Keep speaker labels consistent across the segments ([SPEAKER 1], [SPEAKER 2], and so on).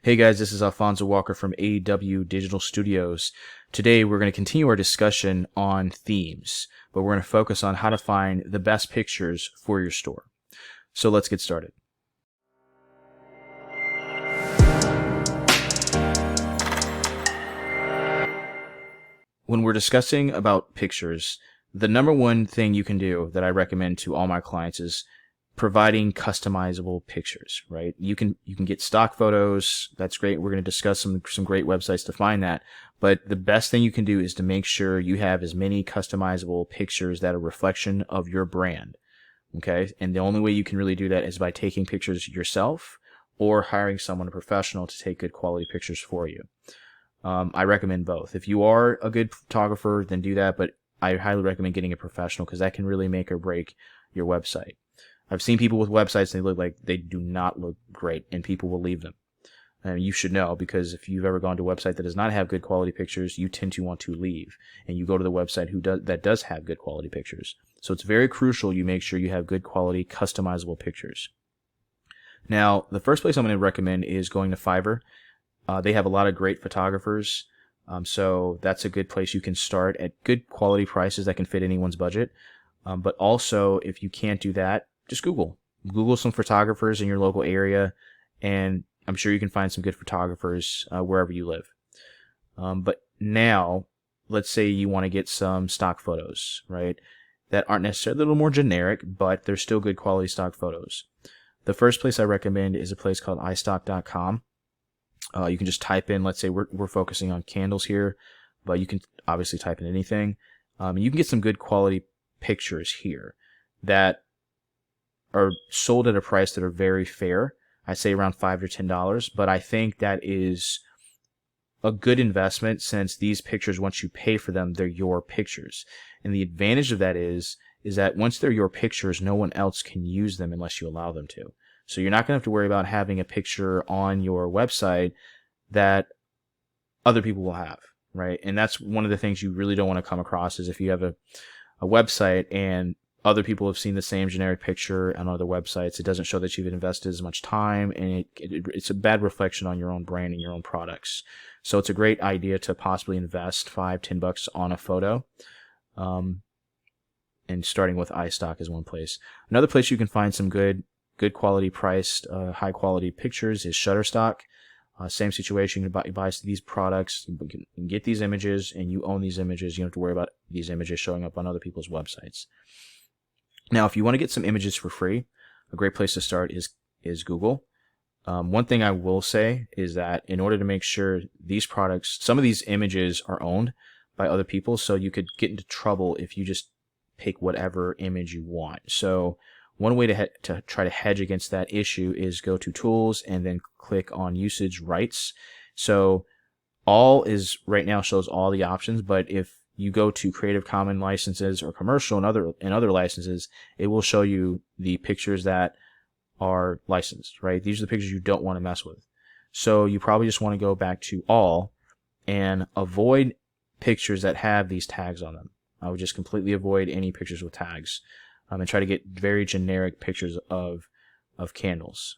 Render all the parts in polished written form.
[SPEAKER 1] Hey guys, this is Alfonso Walker from AW Digital Studios. Today we're going to continue our discussion on themes, but we're going to focus on how to find the best pictures for your store. So let's get started. When we're discussing about pictures, the number one thing you can do that I recommend to all my clients is providing customizable pictures, right? You can get stock photos. That's great. We're going to discuss some great websites to find that. But the best thing you can do is to make sure you have as many customizable pictures that are a reflection of your brand. Okay? And the only way you can really do that is by taking pictures yourself or hiring someone, a professional, to take good quality pictures for you. I recommend both. If you are a good photographer, then do that, but I highly recommend getting a professional because that can really make or break your website. I've seen people with websites and they do not look great, and people will leave them. And you should know, because if you've ever gone to a website that does not have good quality pictures, you tend to want to leave, and you go to the website that does have good quality pictures. So it's very crucial you make sure you have good quality customizable pictures. Now, the first place I'm going to recommend is going to Fiverr. They have a lot of great photographers, so that's a good place you can start at good quality prices that can fit anyone's budget. But also, if you can't do that, just Google some photographers in your local area, and I'm sure you can find some good photographers wherever you live. But now, let's say you want to get some stock photos, right? That aren't necessarily a little more generic, but they're still good quality stock photos. The first place I recommend is a place called iStock.com. You can just type in, let's say we're focusing on candles here, but you can obviously type in anything. You can get some good quality pictures here that are sold at a price that are very fair. I say around $5 to $10, but I think that is a good investment, since these pictures, once you pay for them, they're your pictures. And the advantage of that is that once they're your pictures, no one else can use them unless you allow them to. So you're not going to have to worry about having a picture on your website that other people will have, right? And that's one of the things you really don't want to come across, is if you have a website and other people have seen the same generic picture on other websites, it doesn't show that you've invested as much time, and it's a bad reflection on your own brand and your own products. So it's a great idea to possibly invest $5-10 on a photo. And starting with iStock is one place. Another place you can find some good quality priced, high quality pictures is Shutterstock. Same situation. You buy these products, you can get these images, and you own these images. You don't have to worry about these images showing up on other people's websites. Now, if you want to get some images for free, a great place to start is Google. One thing I will say is that in order to make sure these products, some of these images are owned by other people, so you could get into trouble if you just pick whatever image you want. So one way to try to hedge against that issue is go to Tools and then click on Usage Rights. So all is right now shows all the options, but if you go to Creative Commons licenses or commercial and other licenses, it will show you the pictures that are licensed, right? These are the pictures you don't want to mess with. So you probably just want to go back to all and avoid pictures that have these tags on them. I would just completely avoid any pictures with tags, and try to get very generic pictures of candles.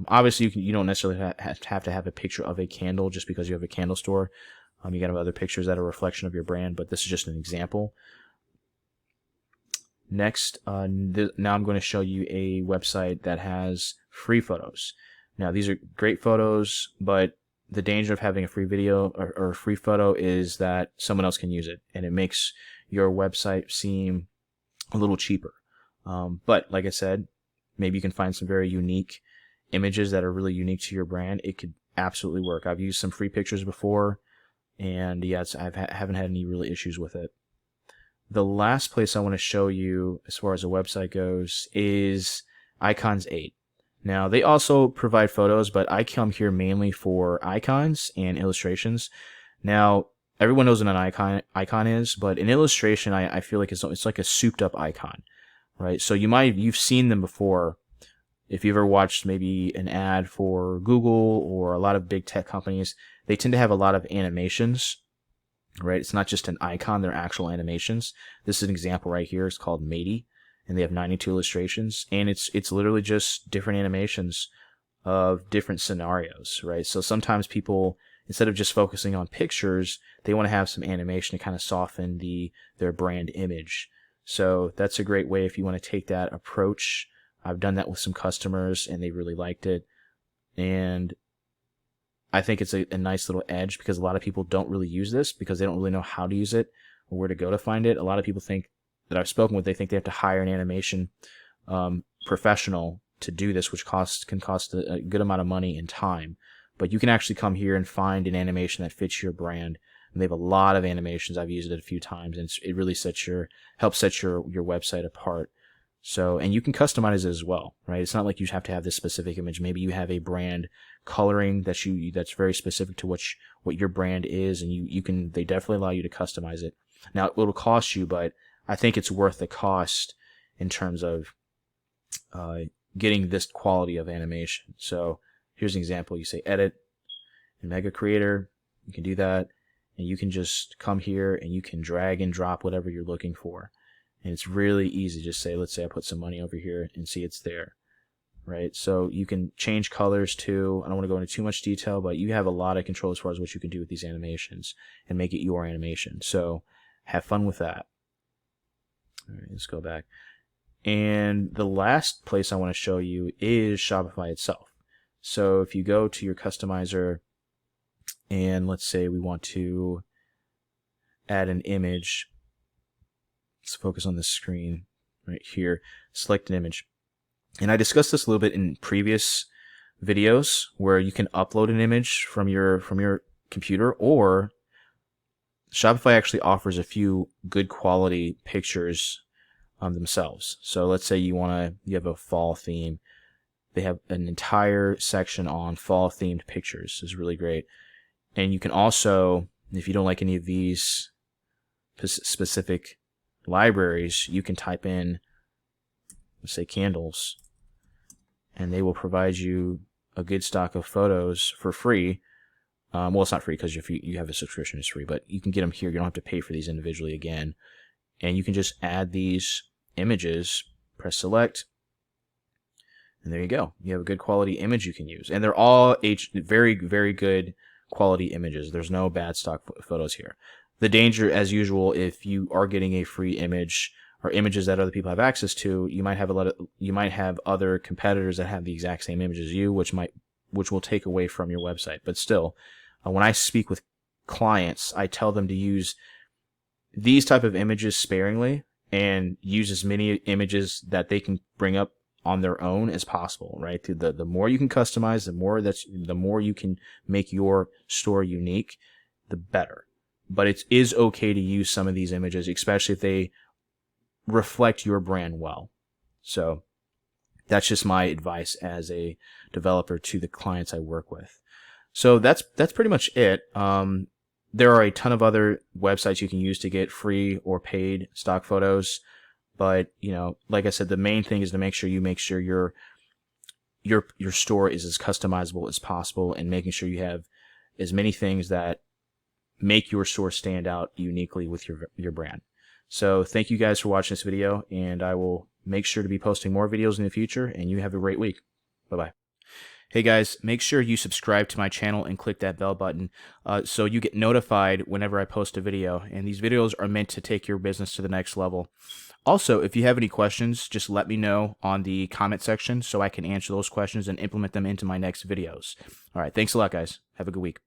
[SPEAKER 1] Obviously, you don't necessarily have to have a picture of a candle just because you have a candle store. You got to have other pictures that are a reflection of your brand, but this is just an example. Next, now I'm going to show you a website that has free photos. Now, these are great photos, but the danger of having a free video or a free photo is that someone else can use it, and it makes your website seem a little cheaper. But like I said, maybe you can find some very unique images that are really unique to your brand. It could absolutely work. I've used some free pictures before, and yes, I haven't had any really issues with it. The last place I want to show you as far as a website goes is Icons 8. Now, they also provide photos, but I come here mainly for icons and illustrations. Now, everyone knows what an icon is, but an illustration, I feel like it's like a souped up icon, right? So you've seen them before. If you've ever watched maybe an ad for Google or a lot of big tech companies, they tend to have a lot of animations, right? It's not just an icon, they're actual animations. This is an example right here. It's called Matey, and they have 92 illustrations, and it's literally just different animations of different scenarios, right? So sometimes people, instead of just focusing on pictures, they want to have some animation to kind of soften their brand image. So that's a great way if you want to take that approach. I've done that with some customers and they really liked it. And I think it's a nice little edge because a lot of people don't really use this because they don't really know how to use it or where to go to find it. A lot of people think that I've spoken with, they think they have to hire an animation professional to do this, which can cost a good amount of money and time. But you can actually come here and find an animation that fits your brand. And they have a lot of animations. I've used it a few times, and it really helps set your website apart. So, and you can customize it as well, right? It's not like you have to have this specific image. Maybe you have a brand coloring that's very specific to what your brand is, and they definitely allow you to customize it. Now, it'll cost you, but I think it's worth the cost in terms of getting this quality of animation. So here's an example. You say edit in Mega Creator. You can do that, and you can just come here and you can drag and drop whatever you're looking for. And it's really easy. Just say, let's say I put some money over here, and see it's there, right? So you can change colors too. I don't want to go into too much detail, but you have a lot of control as far as what you can do with these animations and make it your animation. So have fun with that. All right, let's go back. And the last place I want to show you is Shopify itself. So if you go to your customizer, and let's say we want to add an image. Let's focus on the screen right here. Select an image. And I discussed this a little bit in previous videos where you can upload an image from your computer, or Shopify actually offers a few good quality pictures themselves. So let's say you have a fall theme. They have an entire section on fall themed pictures. It's really great. And you can also, if you don't like any of these specific libraries, you can type in, let's say, candles, and they will provide you a good stock of photos for free. Well, it's not free because if you have a subscription, it's free, but you can get them here. You don't have to pay for these individually again. And you can just add these images, press select, and there you go. You have a good quality image you can use. And they're all very, very good quality images. There's no bad stock photos here. The danger, as usual, if you are getting a free image or images that other people have access to, you might have other competitors that have the exact same image as you, which will take away from your website. But still, when I speak with clients, I tell them to use these type of images sparingly and use as many images that they can bring up on their own as possible, right? The more you can customize, the more you can make your store unique, the better. But it is okay to use some of these images, especially if they reflect your brand well. So that's just my advice as a developer to the clients I work with. So that's pretty much it. There are a ton of other websites you can use to get free or paid stock photos. But, like I said, the main thing is to make sure your store is as customizable as possible, and making sure you have as many things that make your store stand out uniquely with your brand. So thank you guys for watching this video, and I will make sure to be posting more videos in the future, and you have a great week. Bye-bye. Hey guys, make sure you subscribe to my channel and click that bell button so you get notified whenever I post a video. And these videos are meant to take your business to the next level. Also, if you have any questions, just let me know on the comment section so I can answer those questions and implement them into my next videos. All right, thanks a lot, guys. Have a good week.